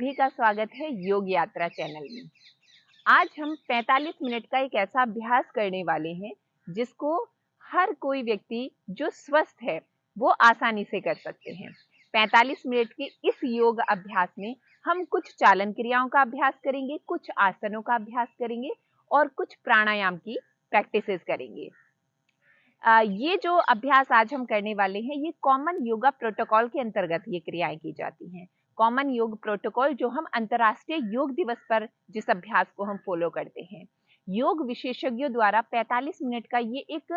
सभी का स्वागत है योग यात्रा चैनल में। आज हम 45 मिनट का एक ऐसा अभ्यास करने वाले हैं जिसको हर कोई व्यक्ति जो स्वस्थ है वो आसानी से कर सकते हैं। 45 मिनट के इस योग अभ्यास में हम कुछ चालन क्रियाओं का अभ्यास करेंगे, कुछ आसनों का अभ्यास करेंगे और कुछ प्राणायाम की प्रैक्टिसेस करेंगे। ये जो अभ्यास आज हम करने वाले हैं ये कॉमन योगा प्रोटोकॉल के अंतर्गत ये क्रियाएं की जाती हैं। कॉमन योग प्रोटोकॉल जो हम अंतर्राष्ट्रीय योग दिवस पर जिस अभ्यास को हम फॉलो करते हैं, योग विशेषज्ञों द्वारा 45 मिनट का ये एक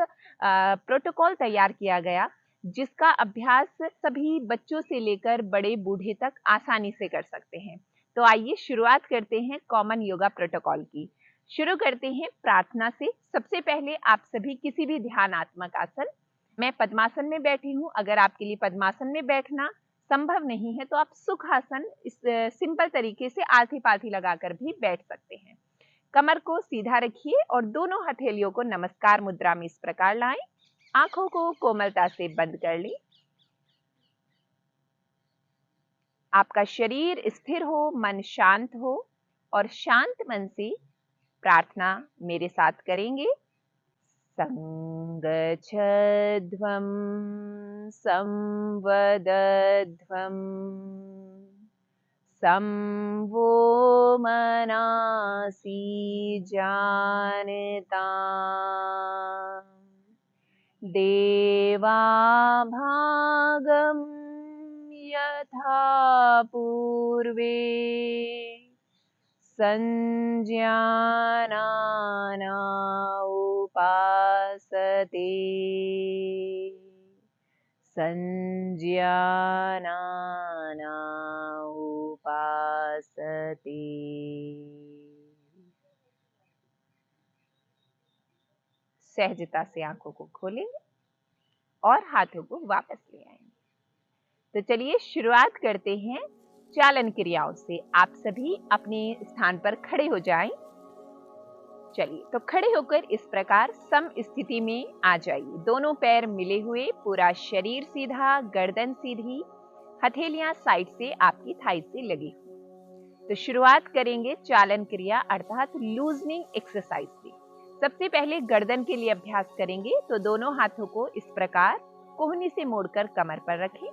प्रोटोकॉल तैयार किया गया जिसका अभ्यास सभी बच्चों से लेकर बड़े बूढ़े तक आसानी से कर सकते हैं। तो आइए शुरुआत करते हैं कॉमन योगा प्रोटोकॉल की। शुरू करते हैं प्रार्थना से। सबसे पहले आप सभी किसी भी ध्यानात्मक आसन, मैं पद्मासन में बैठी हूँ, अगर आपके लिए पद्मासन में बैठना संभव नहीं है तो आप सुखासन इस सिंपल तरीके से आलथी पालथी लगाकर भी बैठ सकते हैं। कमर को सीधा रखिए और दोनों हथेलियों को नमस्कार मुद्रा में इस प्रकार लाएं। आंखों को कोमलता से बंद कर लें। आपका शरीर स्थिर हो, मन शांत हो और शांत मन से प्रार्थना मेरे साथ करेंगे। संगच्छध्वं संवदध्वं संवो मनासि जानताम् देवाभागं यथा पूर्वे संज्ञानाना उपासते संज्ञानाना उपासते। सहजता से आंखों को खोलेंगे और हाथों को वापस ले आएंगे। तो चलिए शुरुआत करते हैं चालन क्रियाओं से। आप सभी अपने स्थान पर खड़े हो जाएं। चलिए, तो खड़े होकर इस प्रकार सम स्थिति में आ जाइए। दोनों पैर मिले हुए, पूरा शरीर सीधा, गर्दन सीधी, हथेलियां साइड से आपकी थाई से लगी हुई। तो शुरुआत करेंगे चालन क्रिया अर्थात लूजनिंग एक्सरसाइज से। सबसे पहले गर्दन के लिए अभ्यास करेंगे। तो दोनों हाथों को इस प्रकार कोहनी से मोड़कर कमर पर रखें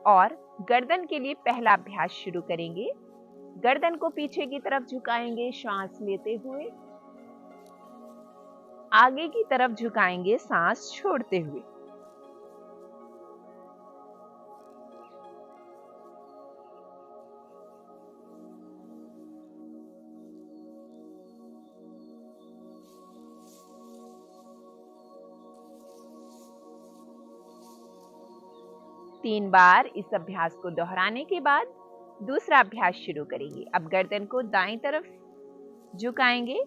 और गर्दन के लिए पहला अभ्यास शुरू करेंगे। गर्दन को पीछे की तरफ झुकाएंगे, श्वास लेते हुए आगे की तरफ झुकाएंगे, सांस छोड़ते हुए। तीन बार इस अभ्यास को दोहराने के बाद दूसरा अभ्यास शुरू करेंगे। अब गर्दन को दाईं तरफ झुकाएंगे,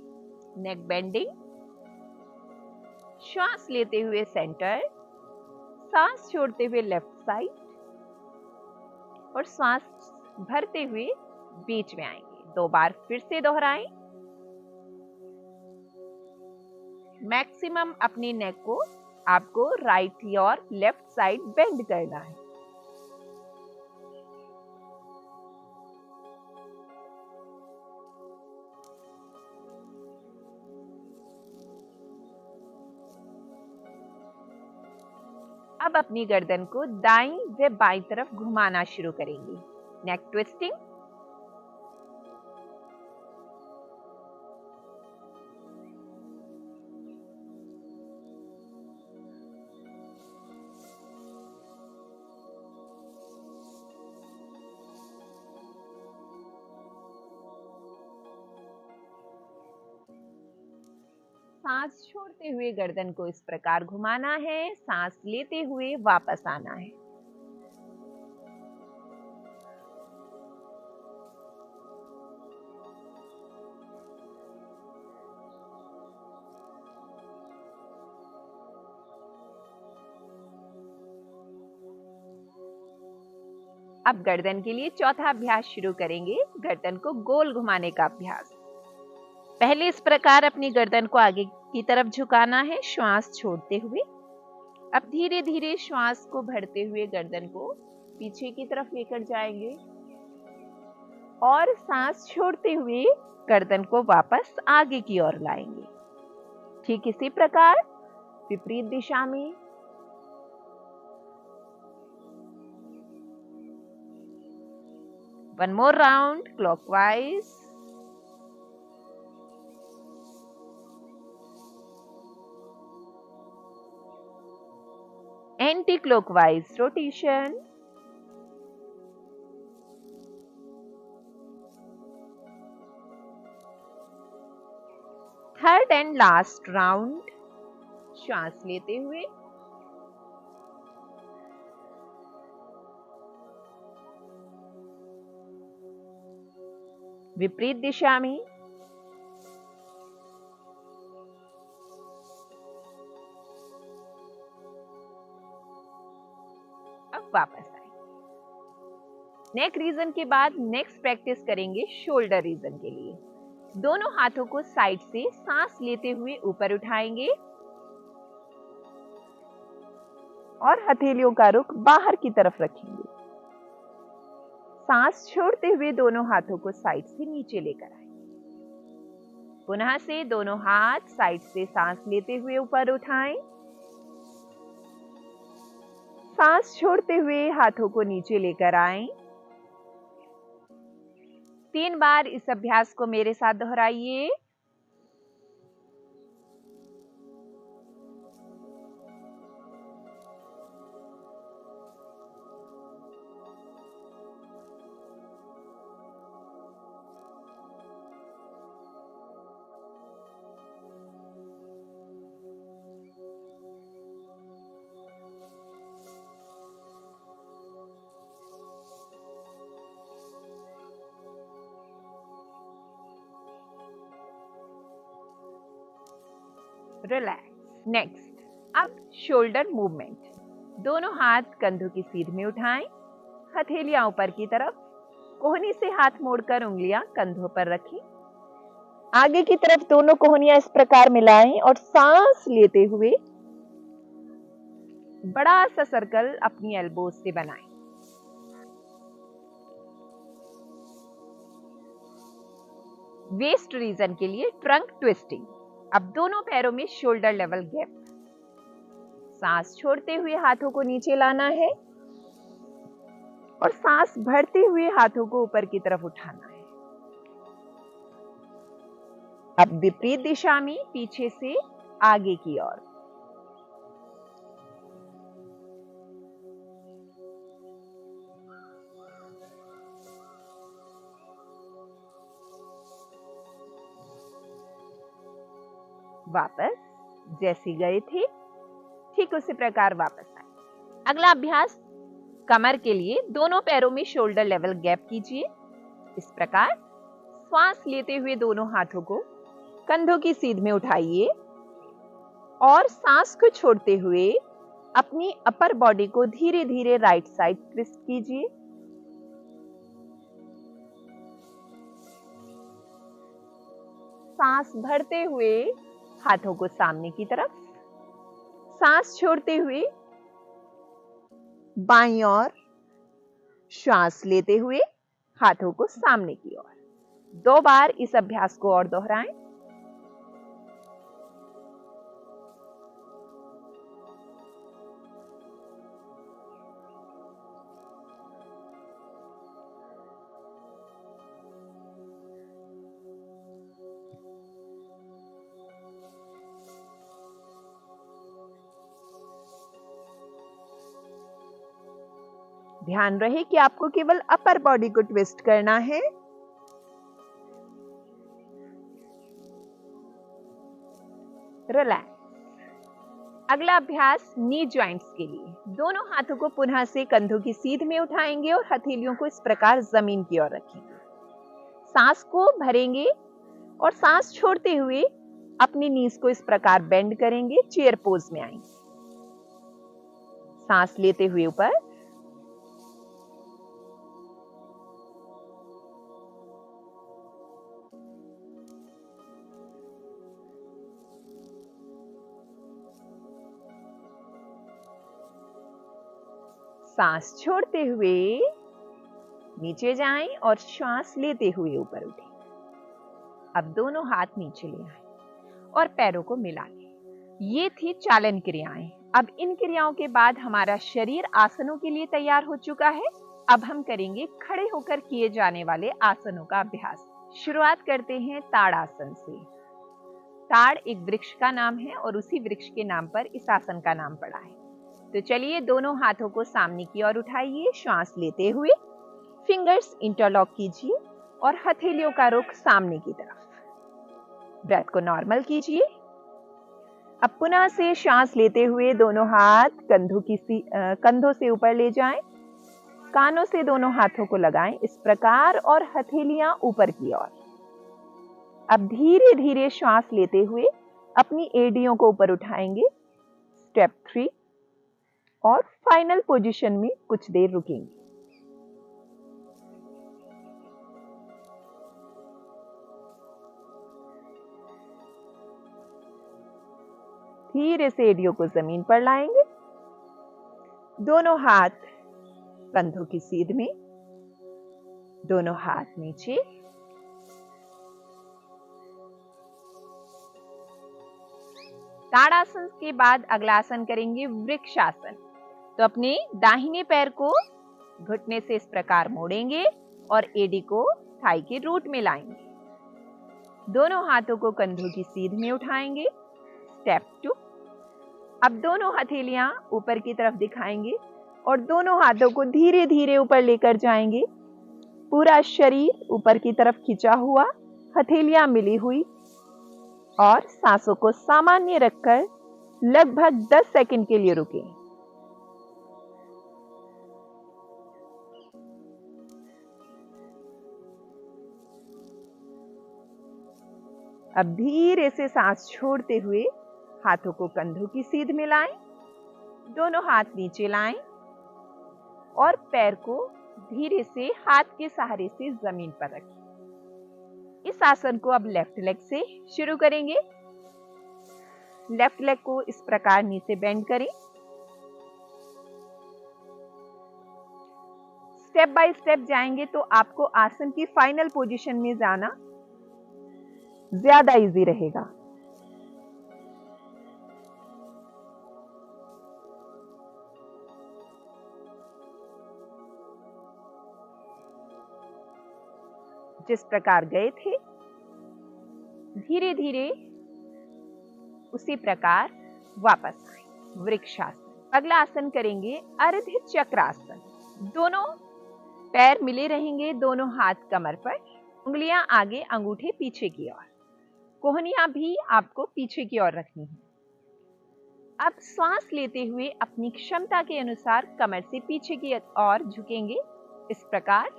नेक बेंडिंग, श्वास लेते हुए सेंटर, सांस छोड़ते हुए लेफ्ट साइड और सांस भरते हुए बीच में आएंगे। दो बार फिर से दोहराएं। मैक्सिमम अपने नेक को आपको राइट और लेफ्ट साइड बेंड करना है। अब अपनी गर्दन को दाईं व बाईं तरफ घुमाना शुरू करेंगे। नेक ट्विस्टिंग। सांस छोड़ते हुए गर्दन को इस प्रकार घुमाना है, सांस लेते हुए वापस आना है। अब गर्दन के लिए चौथा अभ्यास शुरू करेंगे, गर्दन को गोल घुमाने का अभ्यास। पहले इस प्रकार अपनी गर्दन को आगे की तरफ झुकाना है, श्वास छोड़ते हुए। अब धीरे धीरे श्वास को भरते हुए गर्दन को पीछे की तरफ लेकर जाएंगे। और सांस छोड़ते हुए गर्दन को वापस आगे की ओर लाएंगे। ठीक इसी प्रकार विपरीत दिशा में। One more round clockwise. Anti-clockwise rotation. Third and last round. श्वास लेते हुए विपरीत दिशा में। अब वापस आए। नेक रीजन के बाद नेक्स्ट प्रैक्टिस करेंगे शोल्डर रीजन के लिए। दोनों हाथों को साइड से सांस लेते हुए ऊपर उठाएंगे और हथेलियों का रुख बाहर की तरफ रखेंगे। सांस छोड़ते हुए दोनों हाथों को साइड से नीचे लेकर आए। पुनः से दोनों हाथ साइड से सांस लेते हुए ऊपर उठाएं। सांस छोड़ते हुए हाथों को नीचे लेकर आएं। 3 बार इस अभ्यास को मेरे साथ दोहराइए। रिलैक्स। नेक्स्ट, अब शोल्डर मूवमेंट। दोनों हाथ कंधों की सीध में उठाएं, हथेलियां ऊपर की तरफ, कोहनी से हाथ मोड़कर उंगलियां कंधों पर रखें। आगे की तरफ दोनों कोहनियां इस प्रकार मिलाएं और सांस लेते हुए बड़ा सा सर्कल अपनी एल्बोज से बनाएं। वेस्ट रीजन के लिए ट्रंक ट्विस्टिंग। अब दोनों पैरों में शोल्डर लेवल गैप। सांस छोड़ते हुए हाथों को नीचे लाना है और सांस भरते हुए हाथों को ऊपर की तरफ उठाना है। अब विपरीत दिशा में पीछे से आगे की ओर। वापस जैसे गए थे ठीक उसी प्रकार वापस आए। अगला अभ्यास कमर के लिए। दोनों पैरों में शोल्डर लेवल गैप कीजिए। इस प्रकार श्वास लेते हुए दोनों हाथों को कंधों की सीध में उठाइए और सांस को छोड़ते हुए अपनी अपर बॉडी को धीरे धीरे राइट साइड ट्विस्ट कीजिए। सांस भरते हुए हाथों को सामने की तरफ, सांस छोड़ते हुए बाईं ओर, श्वास लेते हुए हाथों को सामने की ओर। 2 बार इस अभ्यास को और दोहराएं। ध्यान रहे कि आपको केवल अपर बॉडी को ट्विस्ट करना है। रिलैक्स। अगला अभ्यास नी जॉइंट्स के लिए। दोनों हाथों को पुनः से कंधों की सीध में उठाएंगे और हथेलियों को इस प्रकार जमीन की ओर रखेंगे। सांस को भरेंगे और सांस छोड़ते हुए अपनी नीज को इस प्रकार बेंड करेंगे, चेयर पोज में आएंगे। सांस लेते हुए ऊपर, सांस छोड़ते हुए नीचे जाएं और श्वास लेते हुए ऊपर उठें। अब दोनों हाथ नीचे ले आएं और पैरों को मिला लें। ये थी चालन क्रियाएं। अब इन क्रियाओं के बाद हमारा शरीर आसनों के लिए तैयार हो चुका है। अब हम करेंगे खड़े होकर किए जाने वाले आसनों का अभ्यास। शुरुआत करते हैं ताड़ासन से। ताड़ एक वृक्ष का नाम है और उसी वृक्ष के नाम पर इस आसन का नाम पड़ा है। तो चलिए दोनों हाथों को सामने की ओर उठाइए, श्वास लेते हुए फिंगर्स इंटरलॉक कीजिए और हथेलियों का रुख सामने की तरफ। ब्रेथ को नॉर्मल कीजिए। अब पुनः से श्वास लेते हुए दोनों हाथ कंधों से ऊपर ले जाएं, कानों से दोनों हाथों को लगाएं इस प्रकार और हथेलियां ऊपर की ओर। अब धीरे धीरे श्वास लेते हुए अपनी एड़ियों को ऊपर उठाएंगे। स्टेप 3 और फाइनल पोजीशन में कुछ देर रुकेंगे। धीरे से एड़ियों को जमीन पर लाएंगे। दोनों हाथ कंधों की सीध में, दोनों हाथ नीचे। ताड़ासन के बाद अगला आसन करेंगे वृक्षासन। तो अपने दाहिने पैर को घुटने से इस प्रकार मोड़ेंगे और एड़ी को थाई के रूट में लाएंगे। दोनों हाथों को कंधों की सीध में उठाएंगे। स्टेप 2। अब दोनों हथेलियां ऊपर की तरफ दिखाएंगे और दोनों हाथों को धीरे धीरे ऊपर लेकर जाएंगे। पूरा शरीर ऊपर की तरफ खिंचा हुआ, हथेलियां मिली हुई और सांसों को सामान्य रखकर लगभग 10 सेकंड के लिए रुकें। अब धीरे से सांस छोड़ते हुए हाथों को कंधों की सीध में लाएं, दोनों हाथ नीचे लाएं और पैर को धीरे से हाथ के सहारे से जमीन पर रखें। इस आसन को अब लेफ्ट लेग से शुरू करेंगे। लेफ्ट लेग को इस प्रकार नीचे बेंड करें। स्टेप बाय स्टेप जाएंगे तो आपको आसन की फाइनल पोजीशन में जाना ज्यादा इजी रहेगा। जिस प्रकार गए थे धीरे धीरे उसी प्रकार वापस आए। वृक्षासन। अगला आसन करेंगे अर्ध चक्रासन। दोनों पैर मिले रहेंगे, दोनों हाथ कमर पर, उंगलियां आगे, अंगूठे पीछे की ओर, कोहनियां भी आपको पीछे की ओर रखनी है। अब श्वास लेते हुए अपनी क्षमता के अनुसार कमर से पीछे की ओर झुकेंगे इस प्रकार।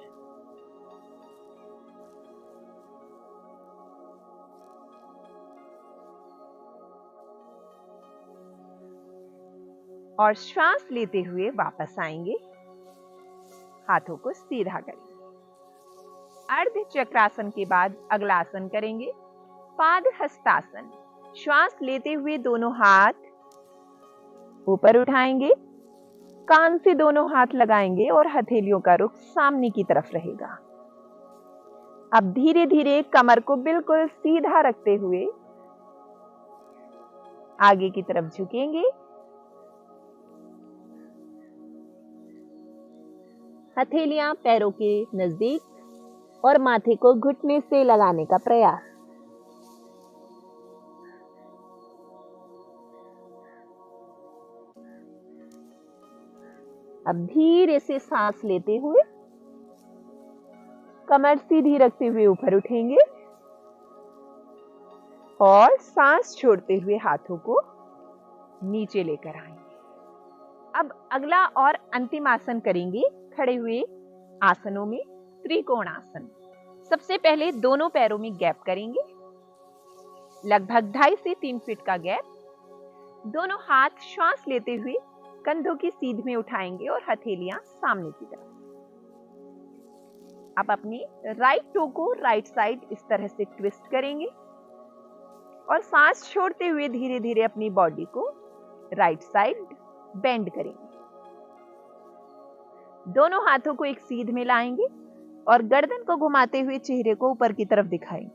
और श्वास लेते हुए वापस आएंगे, हाथों को सीधा करेंगे। अर्ध चक्रासन के बाद अगला आसन करेंगे पाद हस्तासन। श्वास लेते हुए दोनों हाथ ऊपर उठाएंगे, कान से दोनों हाथ लगाएंगे और हथेलियों का रुख सामने की तरफ रहेगा। अब धीरे धीरे कमर को बिल्कुल सीधा रखते हुए आगे की तरफ झुकेंगे। हथेलियां पैरों के नजदीक और माथे को घुटने से लगाने का प्रयास। अब धीरे से सांस लेते हुए कमर सीधी रखते हुए ऊपर उठेंगे और सांस छोड़ते हुए हाथों को नीचे लेकर आएंगे। अब अगला और अंतिम आसन करेंगे खड़े हुए आसनों में त्रिकोण आसन। सबसे पहले दोनों पैरों में गैप करेंगे, लगभग 2.5 से 3 फीट का गैप। दोनों हाथ श्वास लेते हुए कंधों की सीध में उठाएंगे और हथेलियां सामने की तरफ। आप अपनी राइट टो को राइट साइड इस तरह से ट्विस्ट करेंगे और सांस छोड़ते हुए धीरे धीरे अपनी बॉडी को राइट साइड बेंड करेंगे। दोनों हाथों को एक सीध में लाएंगे, और गर्दन को घुमाते हुए चेहरे को ऊपर की तरफ दिखाएं।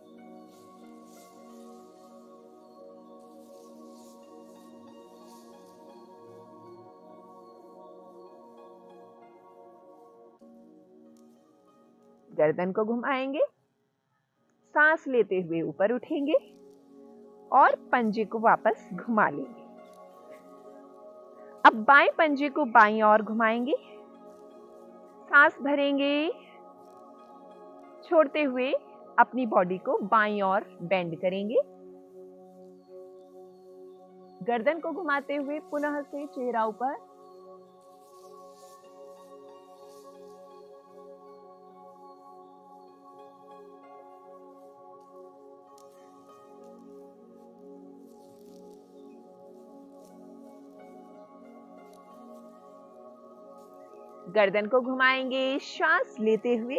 गर्दन को घुमाएंगे, सांस लेते हुए ऊपर उठेंगे और पंजे को वापस घुमा लेंगे। अब बाएं पंजे को बाईं ओर घुमाएंगे, सांस भरेंगे, छोड़ते हुए अपनी बॉडी को बाईं ओर बेंड करेंगे। गर्दन को घुमाते हुए पुनः से चेहरा ऊपर। गर्दन को घुमाएंगे, सांस लेते हुए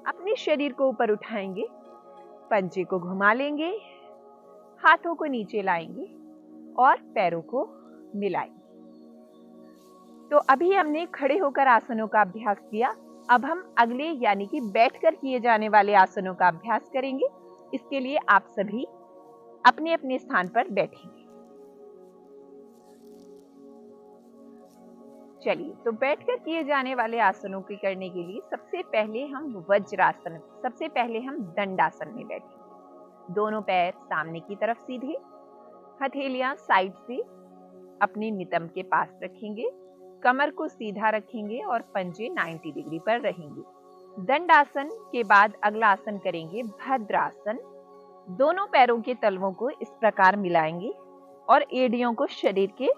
अपने शरीर को ऊपर उठाएंगे, पंजे को घुमा लेंगे, हाथों को नीचे लाएंगे और पैरों को मिलाएंगे। तो अभी हमने खड़े होकर आसनों का अभ्यास किया। अब हम अगले यानी कि बैठकर किए जाने वाले आसनों का अभ्यास करेंगे। इसके लिए आप सभी अपने अपने स्थान पर बैठेंगे। चलिए, तो बैठकर किए जाने वाले आसनों के करने के लिए सबसे पहले हम दंडासन में बैठेंगे। दोनों पैर सामने की तरफ सीधे, हथेलियां साइड से अपने नितंब के पास रखेंगे, कमर को सीधा रखेंगे और पंजे 90 डिग्री पर रहेंगे। दंडासन के बाद अगला आसन करेंगे भद्रासन। दोनों पैरों के तलवों को इस प्रकार मिलाएंगे और एड़ियों को शरीर के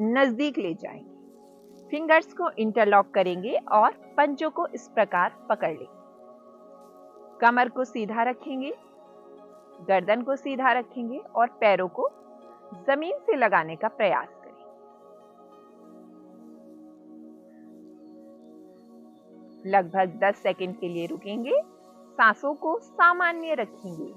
नजदीक ले जाएंगे। फिंगर्स को इंटरलॉक करेंगे और पंजों को इस प्रकार पकड़ लेंगे। कमर को सीधा रखेंगे, गर्दन को सीधा रखेंगे और पैरों को जमीन से लगाने का प्रयास करें। लगभग 10 सेकंड के लिए रुकेंगे, सांसों को सामान्य रखेंगे।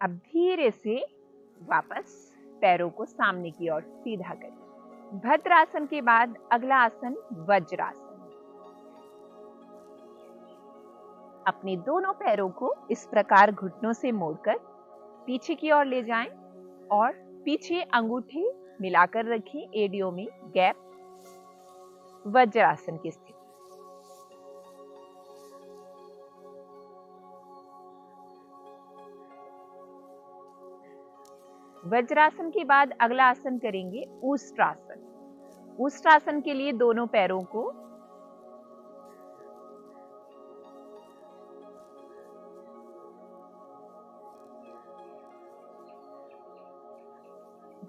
अब धीरे से वापस पैरों को सामने की ओर सीधा करें। भद्रासन के बाद अगला आसन वज्रासन। अपने दोनों पैरों को इस प्रकार घुटनों से मोड़कर पीछे की ओर ले जाएं और पीछे अंगूठे मिलाकर रखें एड़ियों में गैप। वज्रासन की स्थिति। वज्रासन के बाद अगला आसन करेंगे ऊष्ट्रासन। ऊष्ट्रासन के लिए दोनों पैरों को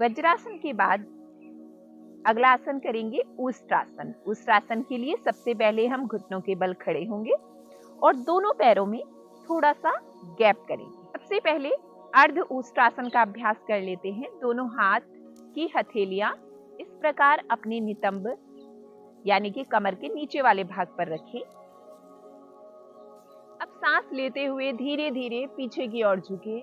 वज्रासन के बाद अगला आसन करेंगे ऊष्ट्रासन। ऊष्ट्रासन के लिए सबसे पहले हम घुटनों के बल खड़े होंगे और दोनों पैरों में थोड़ा सा गैप करेंगे। सबसे पहले अर्ध ऊष्ट्रासन का अभ्यास कर लेते हैं। दोनों हाथ की हथेलियां इस प्रकार अपने नितंब यानी कि कमर के नीचे वाले भाग पर रखें। अब सांस लेते हुए धीरे धीरे पीछे की ओर झुके।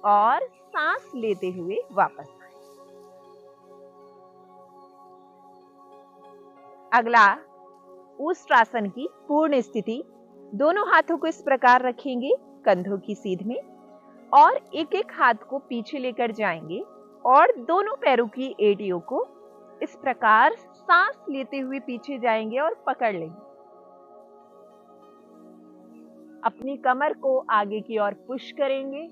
और सांस लेते हुए वापस। अगला ऊष्ट्रासन की पूर्ण स्थिति। दोनों हाथों को इस प्रकार रखेंगे कंधों की सीध में और एक एक हाथ को पीछे लेकर जाएंगे और दोनों पैरों की एड़ियों को इस प्रकार सांस लेते हुए पीछे जाएंगे और पकड़ लेंगे। अपनी कमर को आगे की ओर पुश करेंगे।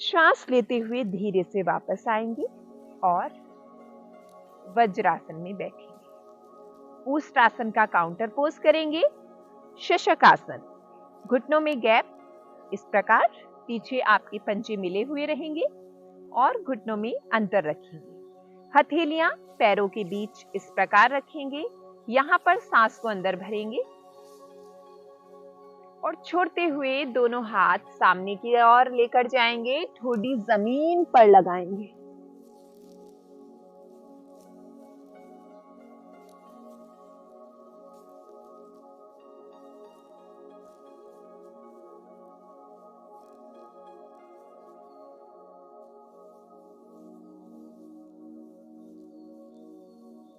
सांस लेते हुए धीरे से वापस आएंगे और वज्रासन में बैठेंगे। ऊष्ट्रासन का काउंटर पोज करेंगे। शशकासन। घुटनों में गैप इस प्रकार, पीछे आपके पंजे मिले हुए रहेंगे और घुटनों में अंतर रखेंगे। हथेलियां पैरों के बीच इस प्रकार रखेंगे। यहाँ पर सांस को अंदर भरेंगे और छोड़ते हुए दोनों हाथ सामने की ओर लेकर जाएंगे, ठोडी जमीन पर लगाएंगे।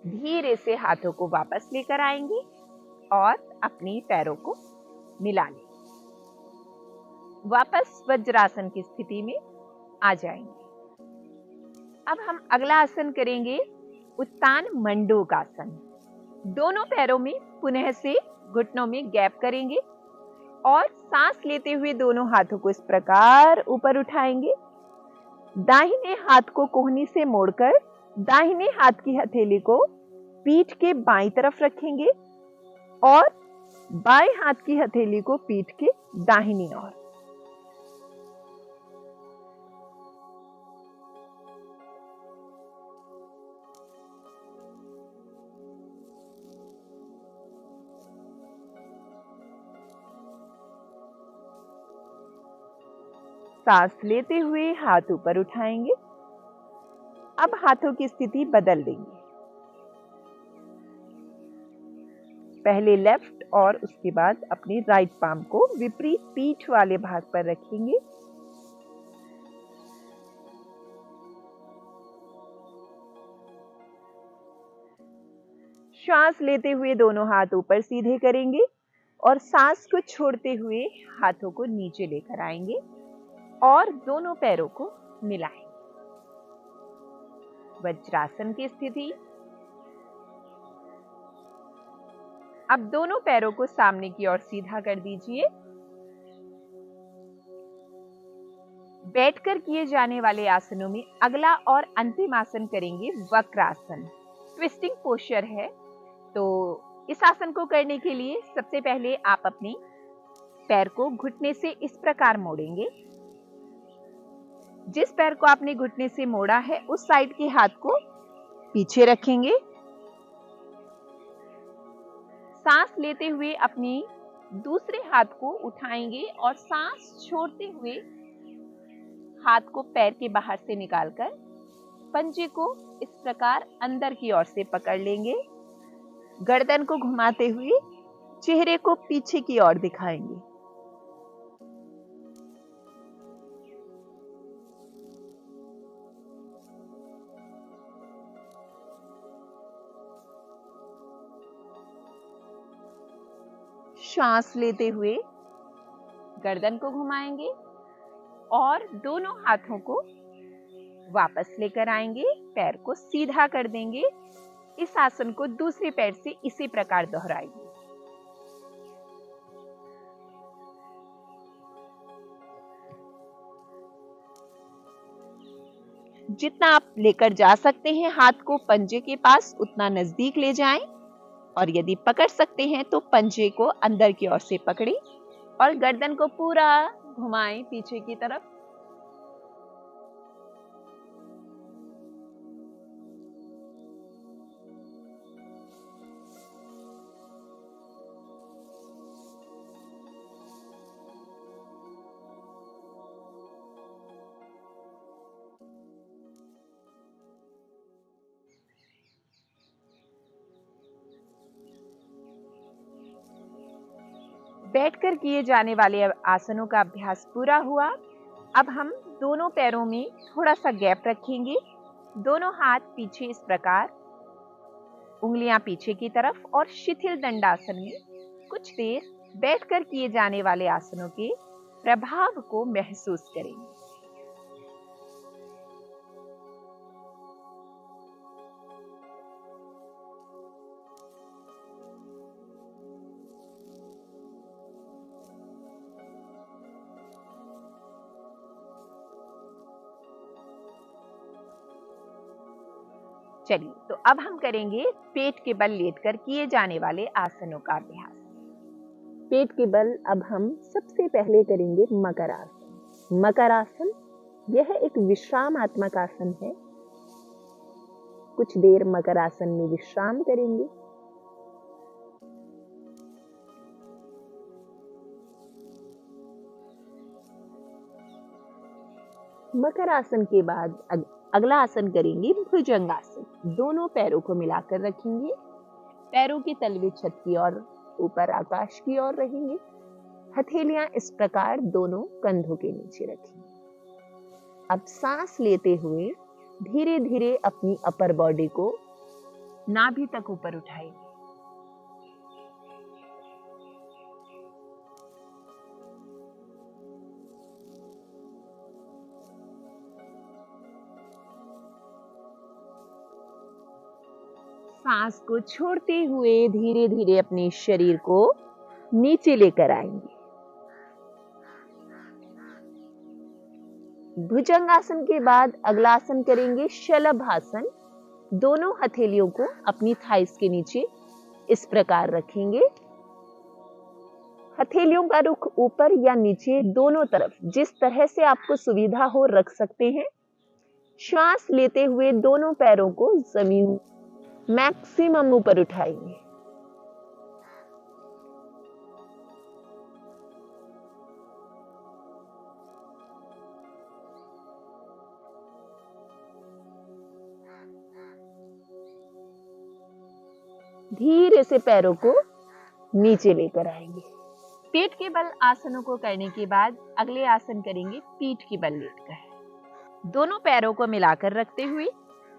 धीरे से हाथों को वापस लेकर आएंगे और अपने पैरों को मिला लें। वापस वज्रासन की स्थिति में आ जाएंगे। अब हम अगला आसन करेंगे उत्तान मंडूकासन। दोनों पैरों में पुनः से घुटनों में गैप करेंगे और सांस लेते हुए दोनों हाथों को इस प्रकार ऊपर उठाएंगे। दाहिने हाथ को कोहनी से मोड़कर दाहिने हाथ की हथेली को पीठ के बाईं तरफ रखेंगे और बाएं हाथ की हथेली को पीठ के दाहिनी ओर। सांस लेते हुए हाथ ऊपर उठाएंगे। अब हाथों की स्थिति बदल देंगे। पहले लेफ्ट और उसके बाद अपने राइट पाम को विपरीत पीठ वाले भाग पर रखेंगे। श्वास लेते हुए दोनों हाथ ऊपर सीधे करेंगे और सांस को छोड़ते हुए हाथों को नीचे लेकर आएंगे और दोनों पैरों को मिलाएंगे। वज्रासन की स्थिति। अब दोनों पैरों को सामने की ओर सीधा कर दीजिए। बैठकर किए जाने वाले आसनों में अगला और अंतिम आसन करेंगे वक्रासन। ट्विस्टिंग पोस्चर है, तो इस आसन को करने के लिए सबसे पहले आप अपने पैर को घुटने से इस प्रकार मोड़ेंगे। जिस पैर को आपने घुटने से मोड़ा है उस साइड के हाथ को पीछे रखेंगे। सांस लेते हुए अपने दूसरे हाथ को उठाएंगे और सांस छोड़ते हुए हाथ को पैर के बाहर से निकालकर पंजे को इस प्रकार अंदर की ओर से पकड़ लेंगे। गर्दन को घुमाते हुए चेहरे को पीछे की ओर दिखाएंगे। श्वास लेते हुए गर्दन को घुमाएंगे और दोनों हाथों को वापस लेकर आएंगे। पैर को सीधा कर देंगे। इस आसन को दूसरे पैर से इसी प्रकार दोहराएंगे। जितना आप लेकर जा सकते हैं हाथ को पंजे के पास उतना नजदीक ले जाएं और यदि पकड़ सकते हैं तो पंजे को अंदर की ओर से पकड़ें और गर्दन को पूरा घुमाएं पीछे की तरफ। बैठकर किए जाने वाले आसनों का अभ्यास पूरा हुआ। अब हम दोनों पैरों में थोड़ा सा गैप रखेंगे। दोनों हाथ पीछे इस प्रकार, उंगलियां पीछे की तरफ और शिथिल दंडासन में कुछ देर बैठकर किए जाने वाले आसनों के प्रभाव को महसूस करेंगे। चलिए, तो अब हम करेंगे पेट के बल लेटकर किए जाने वाले आसनों का अभ्यास। पेट के बल अब हम सबसे पहले करेंगे मकरासन। मकरासन यह एक विश्रामात्मक आसन है। कुछ देर मकर आसन में विश्राम करेंगे। मकर आसन के बाद अगला आसन करेंगे भुजंगासन। दोनों पैरों को मिलाकर रखेंगे, पैरों के तलवे छत की ओर, ऊपर आकाश की ओर रहेंगे। हथेलियां इस प्रकार दोनों कंधों के नीचे रखेंगे। अब सांस लेते हुए धीरे धीरे अपनी अपर बॉडी को नाभि तक ऊपर उठाएंगे। सांस को छोड़ते हुए धीरे धीरे अपने शरीर को नीचे लेकर आएंगे। भुजंगासन के बाद अगला आसन करेंगे शलभासन। दोनों हथेलियों को अपनी थाइस के नीचे इस प्रकार रखेंगे। हथेलियों का रुख ऊपर या नीचे दोनों तरफ जिस तरह से आपको सुविधा हो रख सकते हैं। श्वास लेते हुए दोनों पैरों को जमीन मैक्सिमम ऊपर उठाएंगे। धीरे से पैरों को नीचे लेकर आएंगे। पेट के बल आसनों को करने के बाद अगले आसन करेंगे पीठ की बल लेटकर। दोनों पैरों को मिलाकर रखते हुए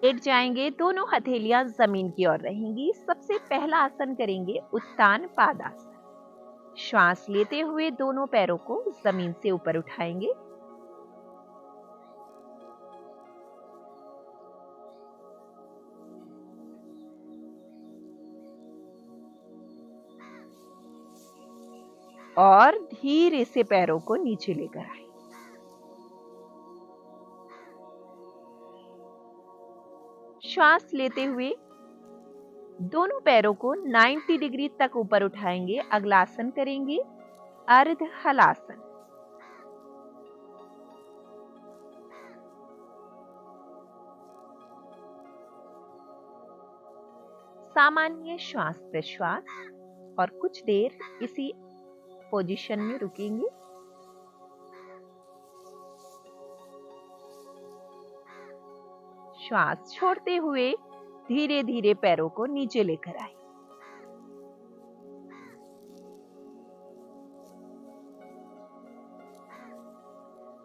लेट जाएंगे। दोनों हथेलियां जमीन की ओर रहेंगी। सबसे पहला आसन करेंगे उत्तान पादासन। श्वास लेते हुए दोनों पैरों को जमीन से ऊपर उठाएंगे। और धीरे से पैरों को नीचे लेकर आए। श्वास लेते हुए दोनों पैरों को 90 डिग्री तक ऊपर उठाएंगे। अगला आसन करेंगे अर्ध हलासन। सामान्य श्वास प्रश्वास और कुछ देर इसी पोजीशन में रुकेंगे। श्वास छोड़ते हुए धीरे धीरे पैरों को नीचे लेकर आए।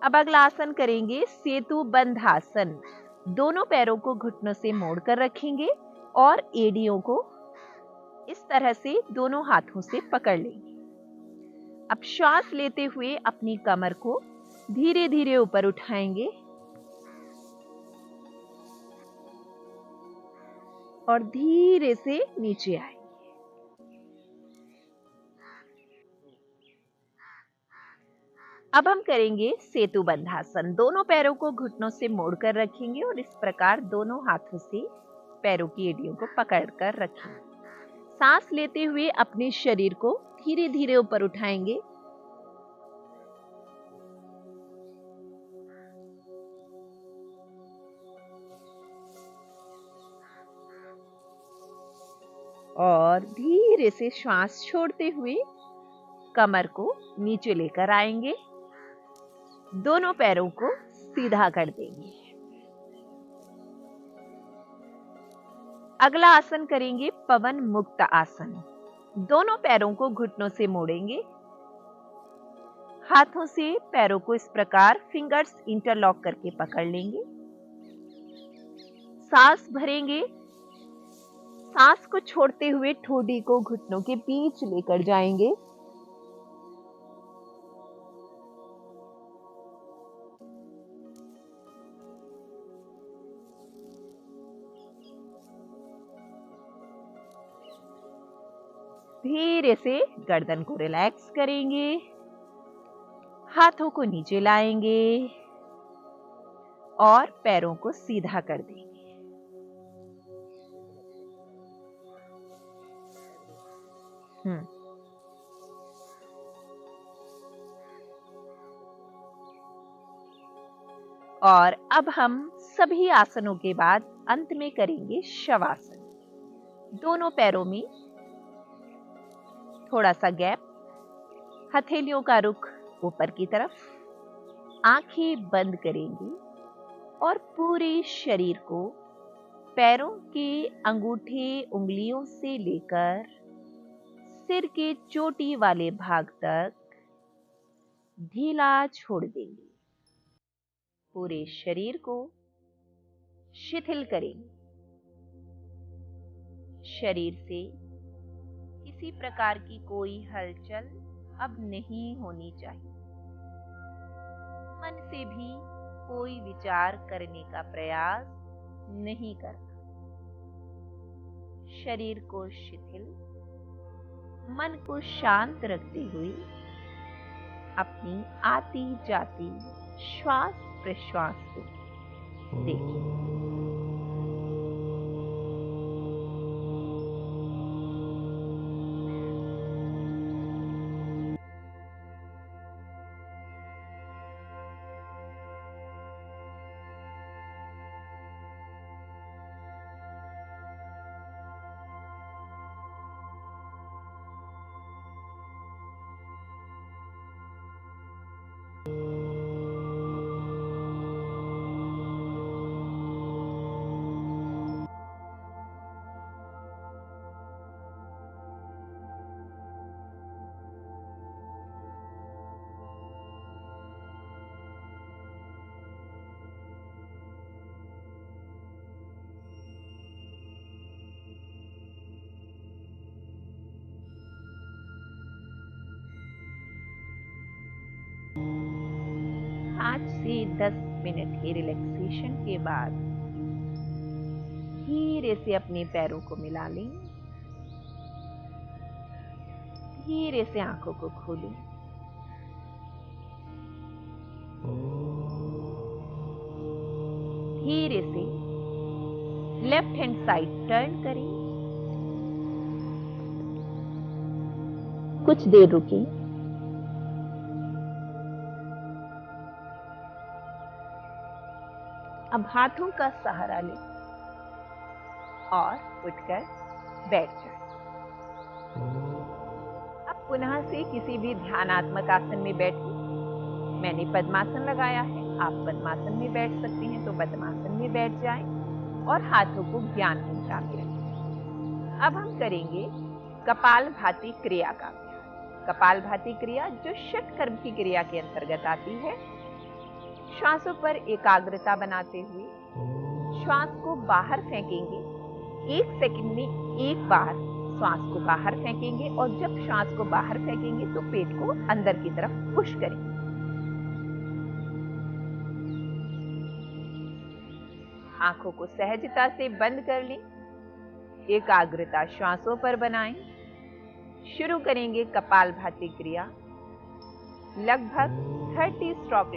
अब अगला आसन करेंगे सेतु बंधासन। दोनों पैरों को घुटनों से मोड़कर रखेंगे और एड़ियों को इस तरह से दोनों हाथों से पकड़ लेंगे। अब श्वास लेते हुए अपनी कमर को धीरे धीरे ऊपर उठाएंगे और धीरे से नीचे आएंगे। अब हम करेंगे सेतु बंधासन। दोनों पैरों को घुटनों से मोड़कर रखेंगे और इस प्रकार दोनों हाथों से पैरों की एड़ियों को पकड़कर रखेंगे। सांस लेते हुए अपने शरीर को धीरे धीरे ऊपर उठाएंगे और धीरे से श्वास छोड़ते हुए कमर को नीचे लेकर आएंगे। दोनों पैरों को सीधा कर देंगे। अगला आसन करेंगे पवन मुक्त आसन। दोनों पैरों को घुटनों से मोड़ेंगे। हाथों से पैरों को इस प्रकार फिंगर्स इंटरलॉक करके पकड़ लेंगे। सांस भरेंगे। सांस को छोड़ते हुए ठोडी को घुटनों के बीच लेकर जाएंगे। धीरे से गर्दन को रिलैक्स करेंगे। हाथों को नीचे लाएंगे और पैरों को सीधा कर देंगे। और अब हम सभी आसनों के बाद अंत में करेंगे शवासन। दोनों पैरों में थोड़ा सा गैप, हथेलियों का रुख ऊपर की तरफ, आंखें बंद करेंगे और पूरे शरीर को पैरों के अंगूठे उंगलियों से लेकर सिर के चोटी वाले भाग तक ढीला छोड़ देंगे। पूरे शरीर को शिथिल करेंगे। शरीर से किसी प्रकार की कोई हलचल अब नहीं होनी चाहिए। मन से भी कोई विचार करने का प्रयास नहीं करना। शरीर को शिथिल, मन को शांत रखते हुए अपनी आती जाती श्वास प्रश्वास को देखिए। आज से 10 मिनट के रिलैक्सेशन के बाद धीरे से अपने पैरों को मिला लें। धीरे से आंखों को खोलें। धीरे से लेफ्ट हैंड साइड टर्न करें। कुछ देर रुकें। अब हाथों का सहारा लें और उठकर बैठ जाएं। अब पुनः से किसी भी ध्यानात्मक आसन में बैठें। मैंने पद्मासन लगाया है, आप पद्मासन में बैठ सकते हैं तो पद्मासन में बैठ जाएं और हाथों को ज्ञान मुद्रा में रखें। अब हम करेंगे कपालभाति क्रिया का अभ्यास। कपालभाति क्रिया जो षटकर्म की क्रिया के अंतर्गत आती है। श्वासों पर एकाग्रता बनाते हुए श्वास को बाहर फेंकेंगे। 1 सेकंड में एक बार श्वास को बाहर फेंकेंगे और जब श्वास को बाहर फेंकेंगे तो पेट को अंदर की तरफ पुश करेंगे। आंखों को सहजता से बंद कर लें। एकाग्रता श्वासों पर बनाएं। शुरू करेंगे कपालभाति क्रिया। लगभग 30 स्ट्रोक।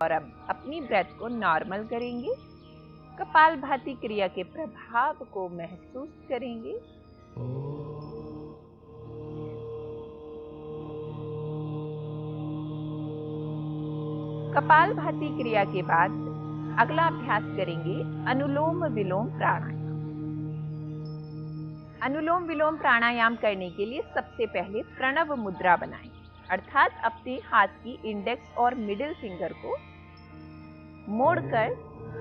और अब अपनी ब्रेथ को नॉर्मल करेंगे। कपालभाति क्रिया के प्रभाव को महसूस करेंगे। कपालभाति क्रिया के बाद अगला अभ्यास करेंगे अनुलोम विलोम प्राणायाम। अनुलोम विलोम प्राणायाम करने के लिए सबसे पहले प्रणव मुद्रा बनाएं, अर्थात अपने हाथ की इंडेक्स और मिडिल फिंगर को मोड़कर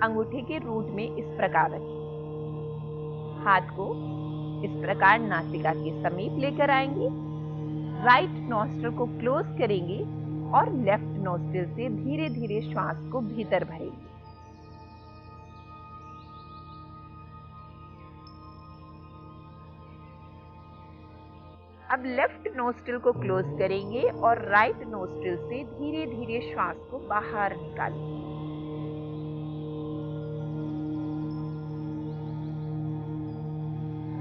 अंगूठे के रूट में इस प्रकार रखें। हाथ को इस प्रकार नासिका के समीप लेकर आएंगे। राइट नॉस्ट्रिल को क्लोज करेंगे और लेफ्ट नॉस्ट्रिल से धीरे धीरे श्वास को भीतर भरेंगे। अब लेफ्ट नोस्ट्रिल को क्लोज करेंगे और राइट नोस्ट्रिल से धीरे धीरे श्वास को बाहर निकालेंगे।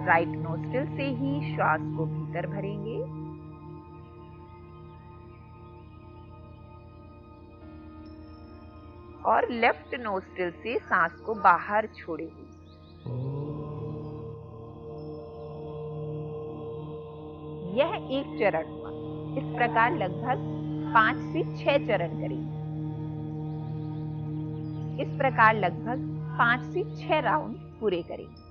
राइट नोस्ट्रिल से ही श्वास को भीतर भरेंगे और लेफ्ट नोस्ट्रिल से सांस को बाहर छोड़ेंगे। यह एक चरण हुआ। इस प्रकार लगभग 5 से 6 चरण करेंगे। इस प्रकार लगभग 5 से 6 राउंड पूरे करेंगे।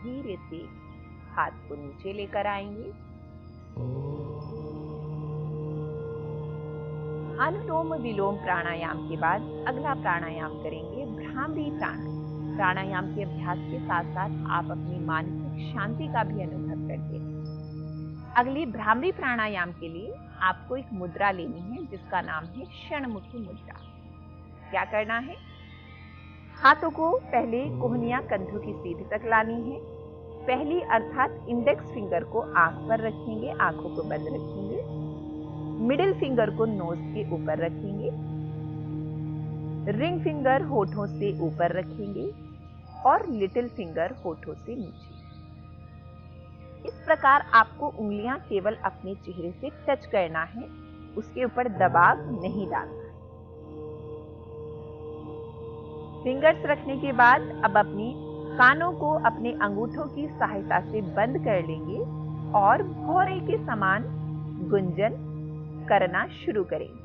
धीरे से हाथ को नीचे लेकर आएंगे। अनुलोम विलोम प्राणायाम के बाद अगला प्राणायाम करेंगे भ्रामरी प्राणायाम। प्राणायाम के अभ्यास के साथ साथ आप अपनी मानसिक शांति का भी अनुभव करते हैं। अगली भ्रामरी प्राणायाम के लिए आपको एक मुद्रा लेनी है जिसका नाम है षणमुखी मुद्रा। क्या करना है? हाथों को पहले कोहनियां कंधों की सीध तक लानी है। पहली अर्थात इंडेक्स फिंगर को आंख पर रखेंगे, आंखों को बंद रखेंगे। मिडिल फिंगर को नोज के ऊपर रखेंगे। रिंग फिंगर होठों से ऊपर रखेंगे और लिटिल फिंगर होठों से नीचे। इस प्रकार आपको उंगलियां केवल अपने चेहरे से टच करना है, उसके ऊपर दबाव नहीं डालना है। फिंगर्स रखने के बाद अब अपनी कानों को अपने अंगूठों की सहायता से बंद कर लेंगे और भौरे के समान गुंजन करना शुरू करेंगे।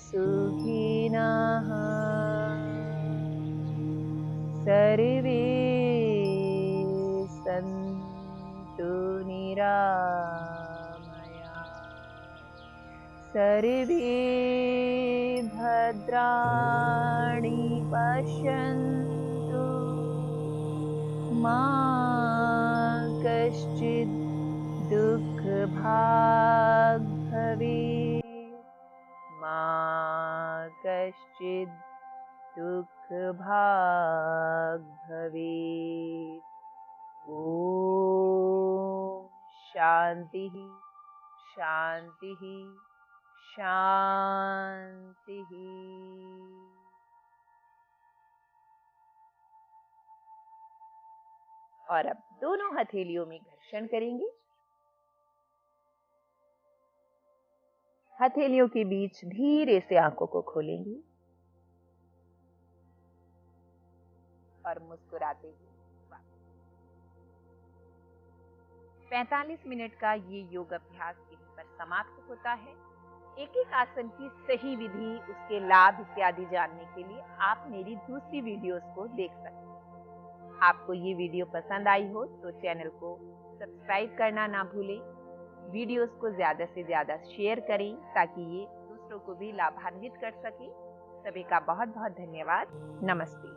सुखिनः सर्वे सन्तु निरामया सर्वे भद्राणि पश्यन्तु मा कश्चित् दुःखभाग् भवेत् मा कश्चित् दुःखभाग् भवेत्। ॐ शान्तिः शान्तिः शान्तिः। और अब दोनों हथेलियों में घर्षण करेंगे। हथेलियों के बीच धीरे से आंखों को खोलेंगे और मुस्कुराते हुए 45 मिनट का ये योग अभ्यास यहीं पर समाप्त होता है। एक एक आसन की सही विधि, उसके लाभ इत्यादि जानने के लिए आप मेरी दूसरी वीडियोस को देख सकते हैं। आपको ये वीडियो पसंद आई हो तो चैनल को सब्सक्राइब करना ना भूलें। वीडियोस को ज़्यादा से ज़्यादा शेयर करें ताकि ये दूसरों को भी लाभान्वित कर सके। सभी का बहुत बहुत धन्यवाद। नमस्ते।